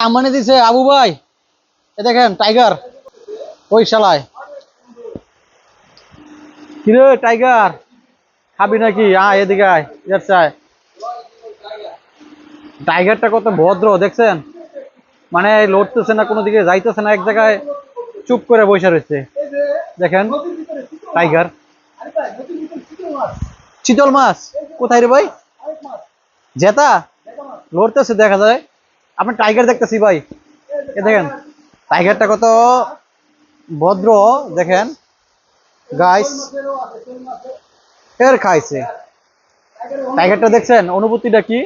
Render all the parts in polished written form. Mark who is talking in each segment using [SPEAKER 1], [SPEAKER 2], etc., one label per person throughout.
[SPEAKER 1] আমানে দিছে আবু ভাই, এ দেখেন টাইগার ওই শালায়। কিরে টাইগার, খাবি নাকি? এদিকে আয়, এর চায়। টাইগারটা কত ভদ্র দেখছেন, মানে লড়তেছে না, কোনো দিকে যাইতেছে না, এক জায়গায় চুপ করে বসে রয়েছে। দেখেন টাইগার। চিতল মাছ কোথায় রে ভাই? জেতা লড়তেছে দেখা যায়। আপনি টাইগার দেখতেছি ভাই, এ দেখেন টাইগারটা কত ভদ্র দেখেন গাইস। ফের খাইছে টাইগারটা, দেখছেন অনুভূতিটা কি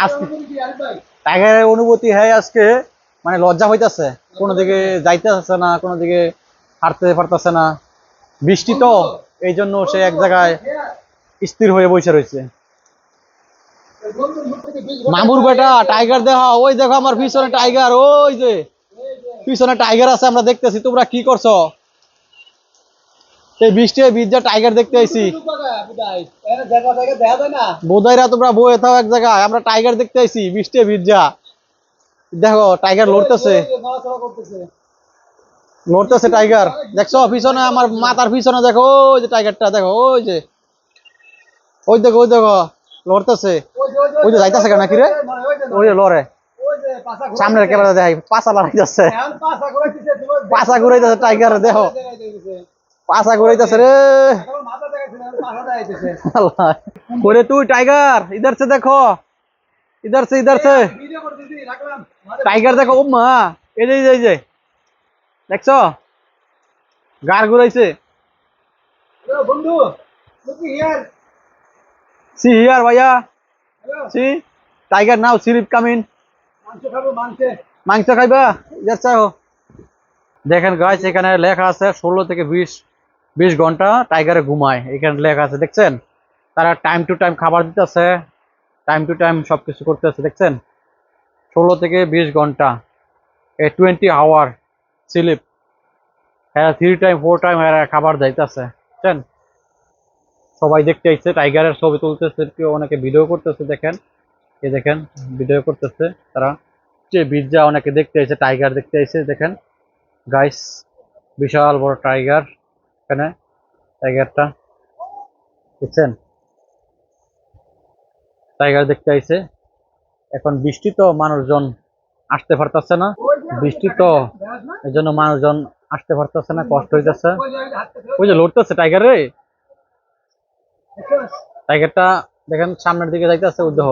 [SPEAKER 1] আজকে? টাইগারের অনুভূতি হয় আজকে, মানে লজ্জা হইতাছে, কোনো দিকে যাইতেছে না, কোনো দিকে হাঁটতে পারতেছে না। বৃষ্টি তো, এই জন্য সে এক জায়গায় স্থির হয়ে বসে রয়েছে। মামুর বেটা টাইগার দেখো, ওই দেখো আমার পিছনে টাইগার, ওই যে পিছনে টাইগার আছে, আমরা দেখতেছি। তোমরা কি করছো? এই বৃষ্টি ভিজা টাইগার দেখতে আইছি। বোধাইরা তোমরা বয়ে থাও এক জায়গায়, আমরা টাইগার দেখতে আইছি বৃষ্টি ভিজা। দেখো টাইগার লড়তেছে, লড়তেছে টাইগার। দেখছো পিছনে আমার মাথার পিছনে, দেখো ওই যে টাইগারটা, দেখো ওই যে, ওই দেখো, ওই দেখো লড়তেছে। ওই যে যাইতেছে কেন নাকি রে? ওই যে লড়ে, সামনের ক্যামেরা দেখাই, পাছা লড়াইতেছে, পাছা ঘুরাইতেছে টাইগার। দেখো পাছা ঘুরাইতেছে রে। ওরে তুই টাইগার ইধার সে দেখো, ইধার সে, ইধার সে টাইগার দেখো। ও মা, এই যে এই যে দেখছো গার ঘুরাইছে। বন্ধু সি হিয়ার ভাইয়া, সি টাইগার নাও স্লিপ কামিং। মাংস খাইবা? ইধার চাও। দেখেন গাইস, এখানে লেখা আছে 16 থেকে 20 ঘন্টা টাইগারে ঘুমায়, এখানে লেখা আছে দেখছেন। তারা টাইম টু টাইম খাবার দিতেছে, টাইম টু টাইম সবকিছু করতেছে দেখছেন। 16 থেকে 20 ঘন্টা, 20 আওয়ার স্লিপ। হ্যাঁ 3 টাইম 4 টাইম খাবার যাইতেছে বুঝছেন। সবাই দেখতে আইছে, টাইগারের ছবি তুলতেছে, কেউ অনেকে ভিডিও করতেছে। দেখেন এই দেখেন ভিডিও করতেছে তারা, যে বিজ্জা অনেকে দেখতে আইছে, টাইগার দেখতে আইছে। দেখেন গাইস, বিশাল বড় টাইগার এখানে, টাইগারটা দেখছেন, টাইগার দেখতে আইছে। এখন বৃষ্টি তো, মানুষজন আসতে পারতেছে না, বৃষ্টি তো এই জন্য মানুষজন আসতে পারতেছে না, কষ্ট হইতেছে। ওই যে লড়তেছে টাইগার রে, টাইগারটা দেখেন সামনের দিকে যাইতেছে। উদ্দেহ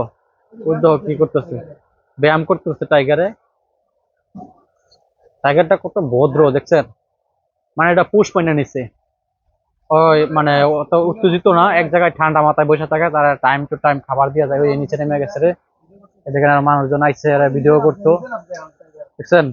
[SPEAKER 1] উদ্দেহ কি করতেছে, ব্যায়াম করতেছে টাইগারে। টাইগারটা কত ভদ্র দেখছেন, মানে এটা পুশ পাইনা নিছে। ওই মানে অত উত্তেজিত না, এক জায়গায় ঠান্ডা মাথায় বসে থাকে, তারা টাইম টু টাইম খাবার দিয়ে যায়। ওই নিচে নেমে গেছে রে, দেখেন আর মানুষজন আইসে ভিডিও করতো দেখছেন।